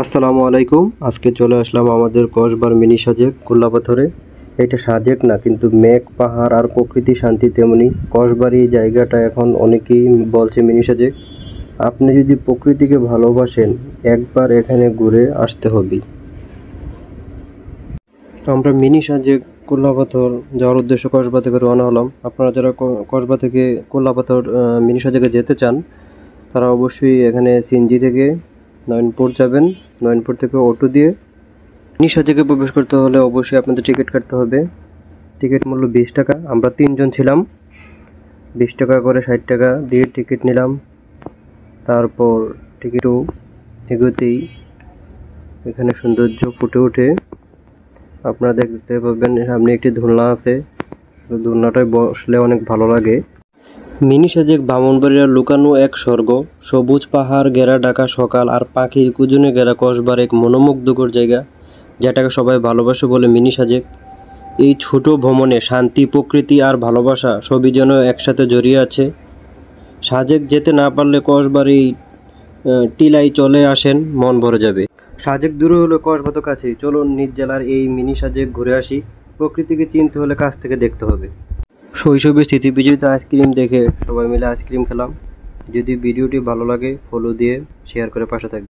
আসসালামু আলাইকুম। আজকে চলে আসলাম আমাদের কসবার মিনি সাজেক গোল্লাপাথরে। এটা সাজেক না, কিন্তু মেঘ পাহাড় আর প্রকৃতি শান্তি তেমনি কসবার এই জায়গাটা এখন অনেকেই বলছে মিনি সাজেক। আপনি যদি প্রকৃতিকে ভালোবাসেন একবার এখানে ঘুরে আসতে হবে। আমরা মিনি সাজেক গোল্লাপাথর যাওয়ার উদ্দেশ্যে কসবা থেকে রওনা হলাম। আপনারা যারা কসবা থেকে গোল্লাপাথর মিনি সাজেকে যেতে চান তারা অবশ্যই এখানে সিএনজি থেকে নয়নপুর যাবেন। নয়নপুর থেকে অটো দিয়ে মিনি সাজেকে প্রবেশ করতে হলে অবশ্যই আপনাদের টিকিট কাটতে হবে। টিকিট মূল্য 20 টাকা। আমরা 3 জন ছিলাম। 20 টাকা করে 60 টাকা দিয়ে টিকিট নিলাম। তারপর টিকিটও এগোতেই এখানে সৌন্দর্য ফুটে ওঠে। আপনারা দেখতে পাবেন সামনে একটি দোলনা আছে। দোলনাটায় বসলে অনেক ভালো লাগে। মিনি সাজেক ব্রাহ্মণবাড়িয়ার লুকানো এক স্বর্গ। সবুজ পাহাড় ঘেরা ঢাকা সকাল আর পাখির কুজনে ঘেরা কসবার এক মনোমুগ্ধকর জায়গা, যেটাকে সবাই ভালোবাসে বলে মিনি সাজেক। এই ছোট ভ্রমণে শান্তি, প্রকৃতি আর ভালোবাসা সবই যেন একসাথে জড়িয়ে আছে। সাজেক যেতে না পারলে কসবাড়ি টিলায় চলে আসেন, মন ভরে যাবে। সাজেক দূরে হলে কসবা তো কাছেই। চলুন নিজ জেলার এই মিনি সাজেক ঘুরে আসি। প্রকৃতিকে চিনতে হলে কাছ থেকে দেখতে হবে। শৈশবের স্মৃতি বিজড়িত আইসক্রিম দেখে সবাই মিলে আইসক্রিম খেলাম। যদি ভিডিওটি ভালো লাগে ফলো দিয়ে শেয়ার করে পাশে থাকবে।